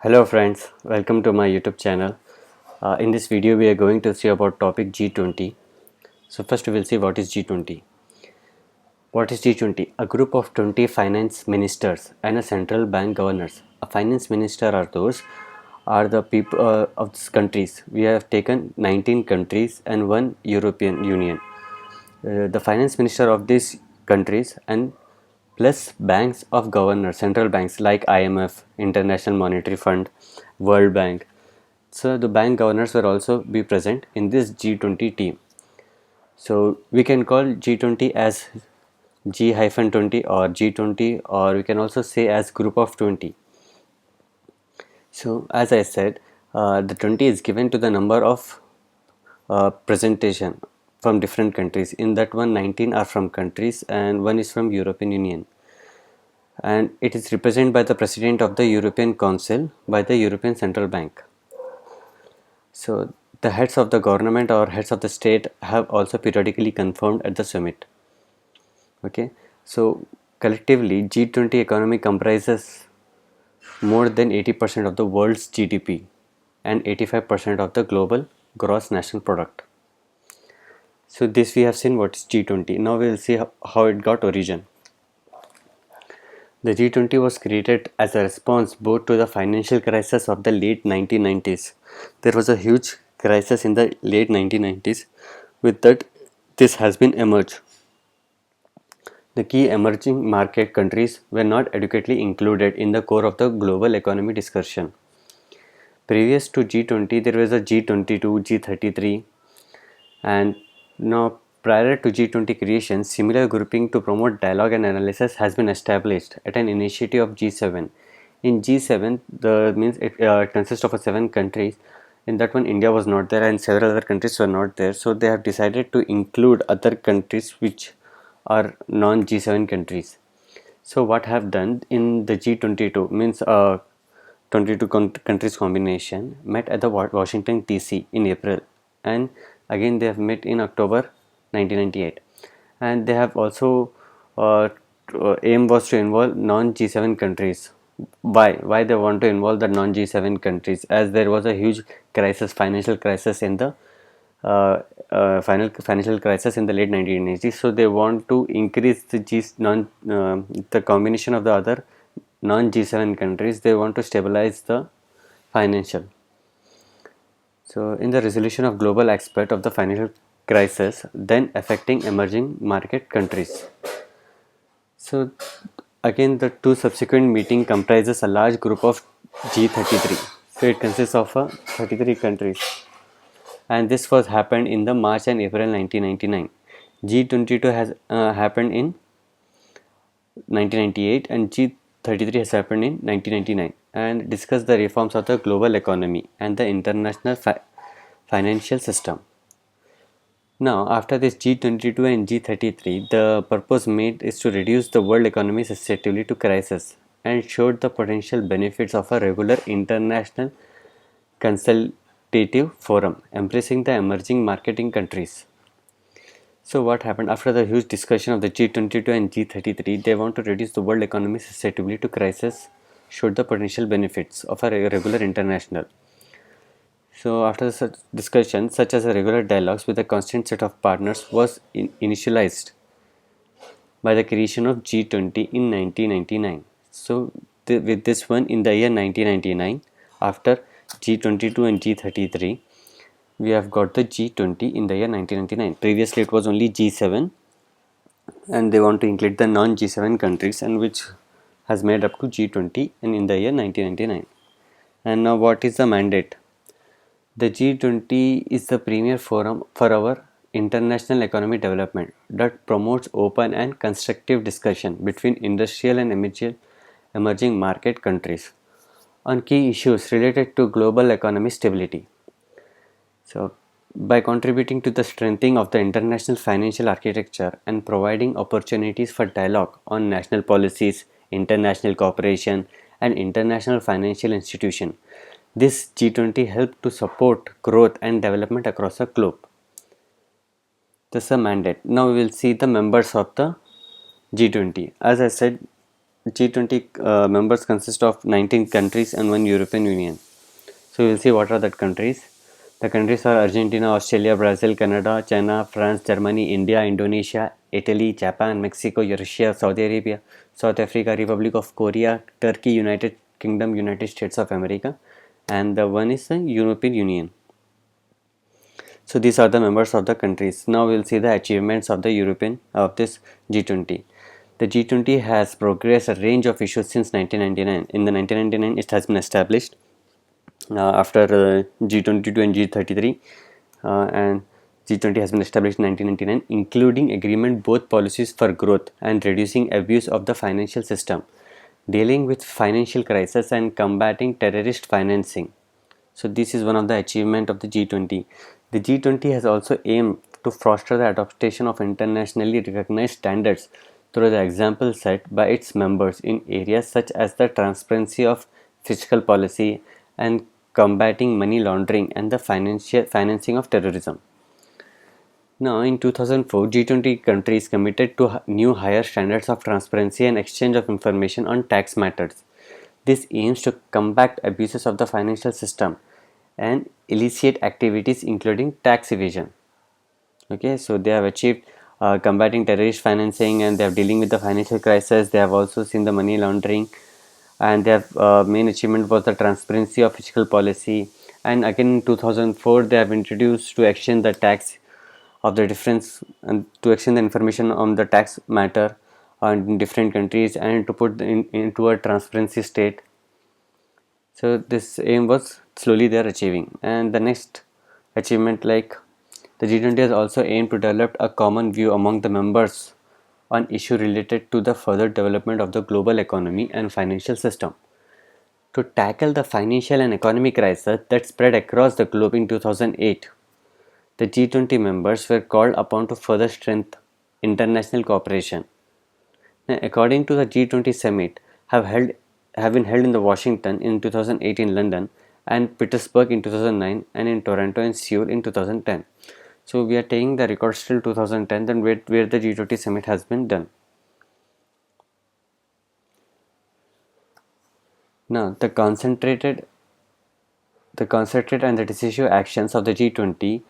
Hello friends, welcome to my YouTube channel. In this video we are going to see about topic G20. So first we will see what is G20. What is G20? A group of 20 finance ministers and a central bank governors. A finance minister are the people of these countries. We have taken 19 countries and one European Union. The finance minister of these countries and plus banks of governors, central banks like IMF, International Monetary Fund, World Bank. So the bank governors will also be present in this G20 team. So we can call G20 as G-20 or G20, or we can also say as group of 20. So as I said, the 20 is given to the number of presentation from different countries. In that one, 19 are from countries and one is from European Union. And it is represented by the President of the European Council by the European Central Bank. So the heads of the government or heads of the state have also periodically confirmed at the summit. Okay, so collectively G20 economy comprises more than 80% of the world's GDP and 85% of the global gross national product. So this we have seen what is G20. Now we will see how it got origin. The G20 was created as a response both to the financial crisis of the late 1990s. There was a huge crisis in the late 1990s. With that, this has been emerged. The key emerging market countries were not adequately included in the core of the global economy discussion. Previous to G20, there was a G22, G33, and now prior to G20 creation, similar grouping to promote dialogue and analysis has been established at an initiative of G7. In G7, it consists of 7 countries. In that one, India was not there and several other countries were not there. So they have decided to include other countries which are non-G7 countries. So what have done in the G22 means 22 countries combination met at the Washington DC in April, and again they have met in October 1998, and they have also aim was to involve non-G7 countries. Why they want to involve the non-G7 countries? As there was a huge crisis, financial crisis in the financial crisis in the late 1980s, so they want to increase the combination of the other non G7 countries. They want to stabilize the financial. So in the resolution of global aspect of the financial crisis then affecting emerging market countries. So again the two subsequent meeting comprises a large group of G33. So it consists of 33 countries, and this was happened in the March and April 1999. G22 has happened in 1998 and G33 has happened in 1999, and discuss the reforms of the global economy and the international financial system. Now after this G22 and G33, the purpose made is to reduce the world economy susceptibility to crisis and showed the potential benefits of a regular international consultative forum embracing the emerging marketing countries. So what happened after the huge discussion of the G22 and G33? They want to reduce the world economy susceptibility to crisis, showed the potential benefits of a regular international. So after such discussion, such as a regular dialogues with a constant set of partners was initialized by the creation of G20 in 1999. So with this one in the year 1999, after G22 and G33, we have got the G20 in the year 1999. Previously it was only G7, and they want to include the non-G7 countries, and which has made up to G20 and in the year 1999. And now what is the mandate? The G20 is the premier forum for our international economic development that promotes open and constructive discussion between industrial and emerging market countries on key issues related to global economic stability. So, by contributing to the strengthening of the international financial architecture and providing opportunities for dialogue on national policies, international cooperation, and international financial institutions, this G20 helped to support growth and development across the globe. This is a mandate. Now we will see the members of the G20. As I said, G20 members consist of 19 countries and one European Union. So we'll see what are that countries. The countries are Argentina, Australia, Brazil, Canada, China, France, Germany, India, Indonesia, Italy, Japan, Mexico, Russia, Saudi Arabia, South Africa, Republic of Korea, Turkey, United Kingdom, United States of America, and the one is the European Union. So these are the members of the countries. Now we'll see the achievements of the European of this G20. The G20 has progressed a range of issues since 1999. In the 1999, it has been established after G22 and G33, and G20 has been established in 1999, including agreement both policies for growth and reducing abuse of the financial system, dealing with financial crisis and combating terrorist financing. So this is one of the achievement of the G20. The G20 has also aimed to foster the adoption of internationally recognized standards through the example set by its members in areas such as the transparency of fiscal policy and combating money laundering and the financing of terrorism. Now, in 2004, G20 countries committed to new higher standards of transparency and exchange of information on tax matters. This aims to combat abuses of the financial system and illicit activities including tax evasion. Okay, so they have achieved combating terrorist financing, and they are dealing with the financial crisis. They have also seen the money laundering, and their main achievement was the transparency of fiscal policy. And again in 2004 they have introduced to exchange the tax of the difference and to exchange the information on the tax matter in different countries and to put into a transparency state. So this aim was slowly they are achieving. And the next achievement, like the G20 has also aimed to develop a common view among the members on issue related to the further development of the global economy and financial system. To tackle the financial and economic crisis that spread across the globe in 2008, the G20 members were called upon to further strengthen international cooperation. Now, according to the G20 summit, have been held in the Washington in 2008, in London and Petersburg in 2009, and in Toronto and Seoul in 2010. So we are taking the records till 2010, then where the G20 summit has been done. Now the concentrated and the decisive actions of the G20,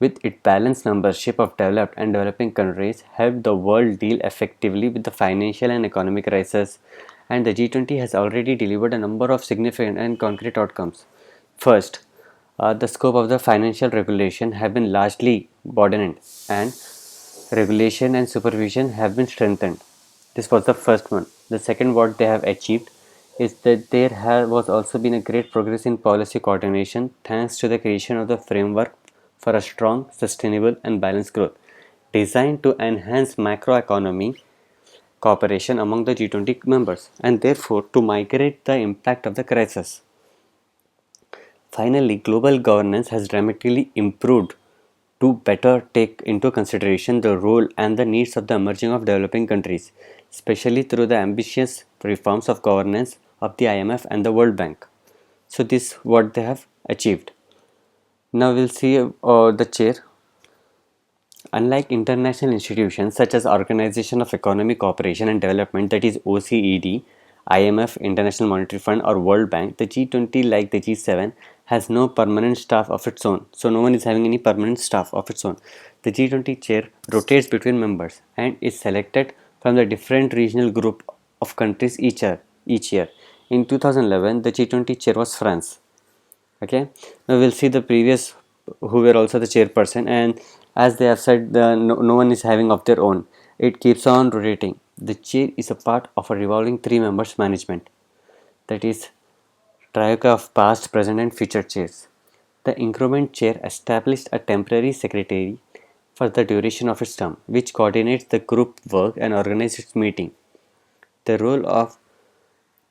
with its balanced membership of developed and developing countries, helped the world deal effectively with the financial and economic crisis, and the G20 has already delivered a number of significant and concrete outcomes. First, the scope of the financial regulation have been largely broadened, and regulation and supervision have been strengthened. This was the first one. The second, what they have achieved is that there was also been a great progress in policy coordination thanks to the creation of the framework for a strong, sustainable, and balanced growth designed to enhance macroeconomy cooperation among the G20 members and therefore to mitigate the impact of the crisis. Finally, global governance has dramatically improved to better take into consideration the role and the needs of the emerging of developing countries, especially through the ambitious reforms of governance of the IMF and the World Bank. So this what they have achieved. Now we'll see the chair. Unlike international institutions such as Organization of Economic Cooperation and Development, that is OECD, IMF, International Monetary Fund, or World Bank, the G20, like the G7, has no permanent staff of its own. So no one is having any permanent staff of its own. The G20 chair rotates between members and is selected from the different regional group of countries each year. In 2011, the G20 chair was France. Okay, now we'll see the previous who were also the chairperson, and as they have said, no one is having of their own. It keeps on rotating. The chair is a part of a revolving three members management, that is troika of past, present, and future chairs. The increment chair established a temporary secretary for the duration of its term, which coordinates the group work and organizes its meeting. The role of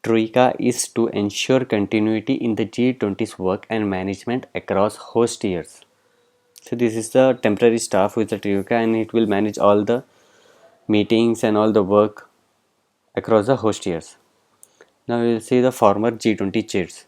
Troika is to ensure continuity in the G20's work and management across host years. So this is the temporary staff with the Troika, and it will manage all the meetings and all the work across the host years. Now we will see the former G20 chairs.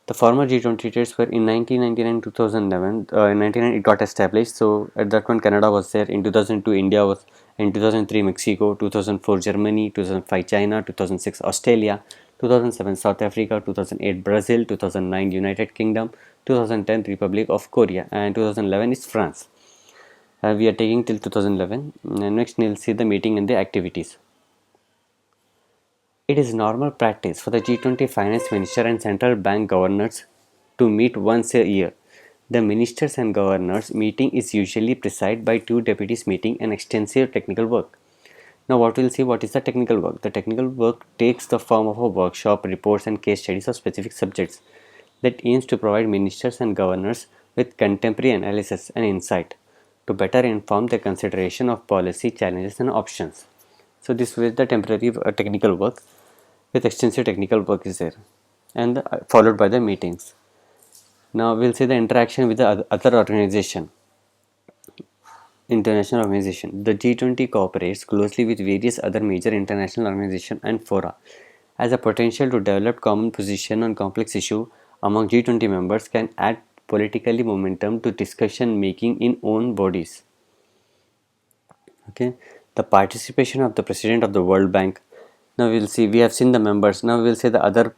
The former G20 chairs were in 1999, 2011. In 1999 it got established. So at that one Canada was there. In 2002 India was In 2003 Mexico, 2004 Germany, 2005 China, 2006 Australia, 2007 South Africa, 2008 Brazil, 2009 United Kingdom, 2010 Republic of Korea, and 2011 is France. We are taking till 2011. And next we'll see the meeting and the activities. It is normal practice for the G20 finance minister and central bank governors to meet once a year. The ministers and governors meeting is usually presided by two deputies meeting and extensive technical work. Now what we'll see, what is the technical work? The technical work takes the form of a workshop, reports and case studies of specific subjects that aims to provide ministers and governors with contemporary analysis and insight to better inform their consideration of policy challenges and options. So this was the temporary technical work with extensive technical work is there, and followed by the meetings. Now we'll see the interaction with the other organization, international organization. The G20 cooperates closely with various other major international organizations and fora. As a potential to develop common position on complex issue among G20 members can add politically momentum to discussion making in own bodies. Okay, the participation of the president of the World Bank. Now we'll see, we have seen the members. Now we'll see the other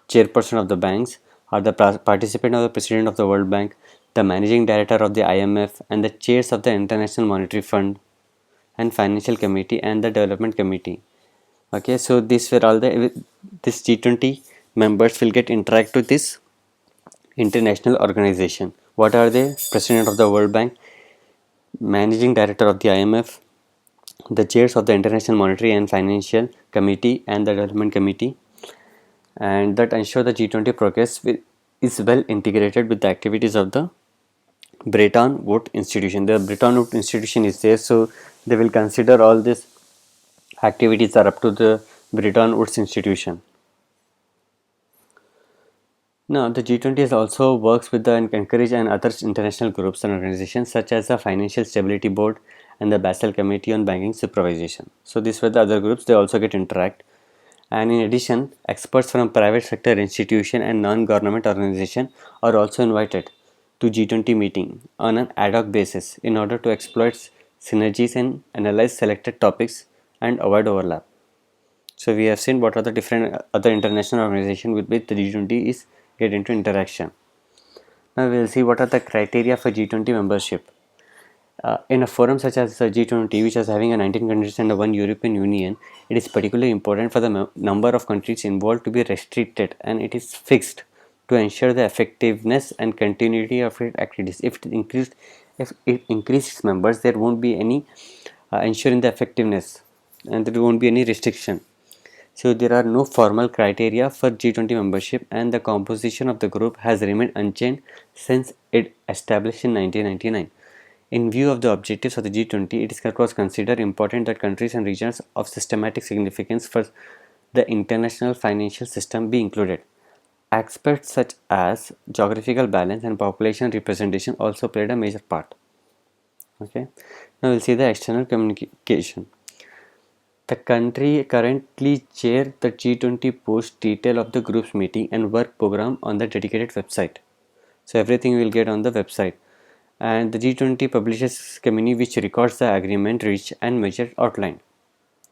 chairperson of the banks are the participant of the president of the World Bank, the managing director of the IMF, and the chairs of the International Monetary Fund and Financial Committee and the Development Committee. Okay, so these were all the this G20 members will get interact with this international organization. What are they? President of the World Bank, managing director of the IMF, the chairs of the International Monetary and Financial Committee and the Development Committee, and that ensure the G20 progress is well integrated with the activities of the Bretton Woods institution. The Bretton Woods institution is there, so they will consider all these activities are up to the Bretton Woods institution. Now, the G20 also works with the encourage and other international groups and organizations such as the Financial Stability Board and the Basel Committee on Banking Supervision. So these were the other groups, they also get interact. And in addition, experts from private sector institution and non-government organization are also invited to G20 meeting on an ad hoc basis in order to exploit synergies and analyze selected topics and avoid overlap. So we have seen what are the different other international organizations with which the G20 is get into interaction. Now we will see what are the criteria for G20 membership. In a forum such as the G20, which is having a 19 countries and a 1 European Union, it is particularly important for the number of countries involved to be restricted and it is fixed to ensure the effectiveness and continuity of its activities. If it increases members, there won't be any ensuring the effectiveness and there won't be any restriction. So there are no formal criteria for G20 membership and the composition of the group has remained unchanged since it established in 1999. In view of the objectives of the G20, it was considered important that countries and regions of systematic significance for the international financial system be included. Aspects such as geographical balance and population representation also played a major part. Okay, now we'll see the external communication. The country currently chair the G20 post detail of the group's meeting and work program on the dedicated website. So everything will get on the website. And the G20 publishes communique which records the agreement reached and measure outlined.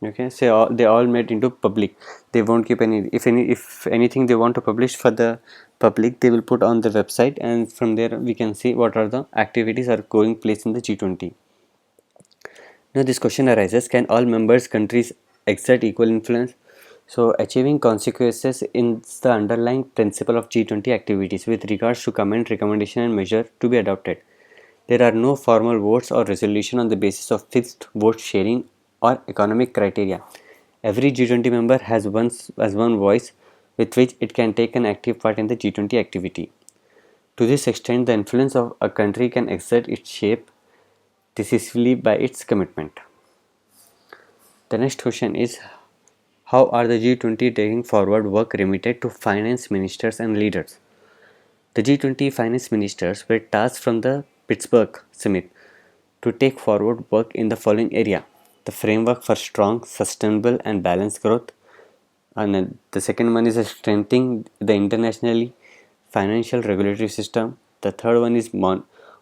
Okay, so they all made into public. They won't keep if anything they want to publish for the public, they will put on the website, and from there we can see what are the activities are going place in the G20. Now this question arises, can all members countries exert equal influence? So achieving consequences is the underlying principle of G20 activities with regards to comment, recommendation and measure to be adopted. There are no formal votes or resolution on the basis of fixed vote sharing or economic criteria. Every G20 member has one voice with which it can take an active part in the G20 activity. To this extent, the influence of a country can exert its shape decisively by its commitment. The next question is, how are the G20 taking forward work remitted to finance ministers and leaders? The G20 finance ministers were tasked from the Pittsburgh summit to take forward work in the following area: the framework for strong, sustainable and balanced growth, and the second one is strengthening the internationally financial regulatory system. The third one is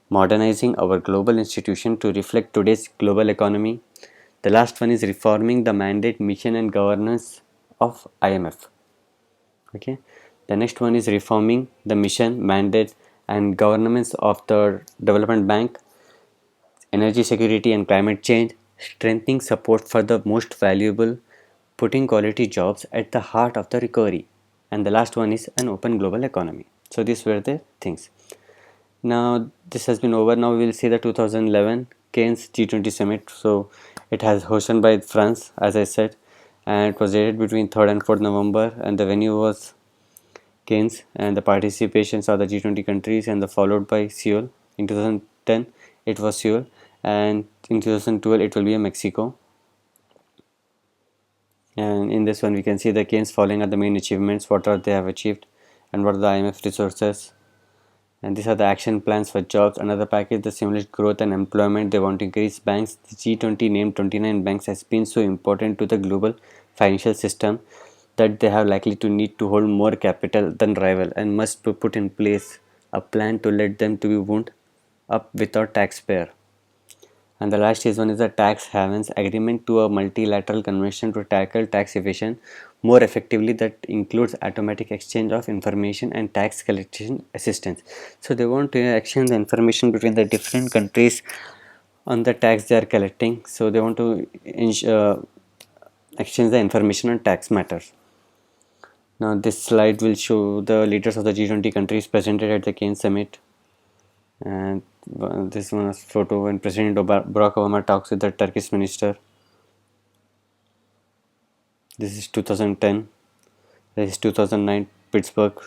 modernizing our global institution to reflect today's global economy. The last one is reforming the mandate, mission and governance of IMF. Okay, the next one is reforming the mission, mandate and governance of the Development Bank, energy security and climate change, strengthening support for the most valuable, putting quality jobs at the heart of the recovery. And the last one is an open global economy. So these were the things. Now this has been over. Now we will see the 2011 Keynes G20 summit. So it has hosted by France, as I said, and it was dated between 3rd and 4th November, and the venue was Keynes, and the participations of the G20 countries, and the followed by Seoul. In 2010 it was Seoul, and in 2012 it will be a Mexico. And in this one we can see the Keynes following are the main achievements, what are they have achieved, and what are the IMF resources, and these are the action plans for jobs. Another package, the stimulate growth and employment. They want to increase banks. The G20 named 29 banks has been so important to the global financial system that they have likely to need to hold more capital than rival, and must put in place a plan to let them to be wound up without taxpayer. And the last is one is the tax havens agreement to a multilateral convention to tackle tax evasion more effectively, that includes automatic exchange of information and tax collection assistance. So they want to exchange the information between the different countries on the tax they are collecting. So they want to exchange the information on tax matters. Now this slide will show the leaders of the G20 countries presented at the Keynes summit. And this one is photo when President Barack Obama talks with the Turkish minister. This is 2010. This is 2009 Pittsburgh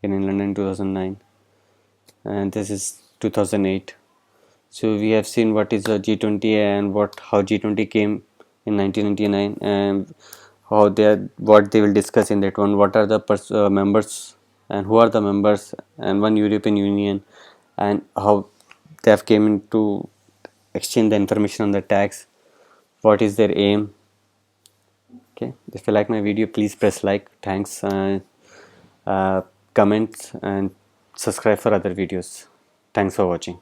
in London 2009, and this is 2008. So we have seen what is a G20 and how G20 came in 1999, and how what they will discuss in that one. What are the members, and who are the members, and one European Union, and how they have came into exchange the information on the tax. What is their aim? Okay, if you like my video, please press like. Thanks. Uh, comment and subscribe for other videos. Thanks for watching.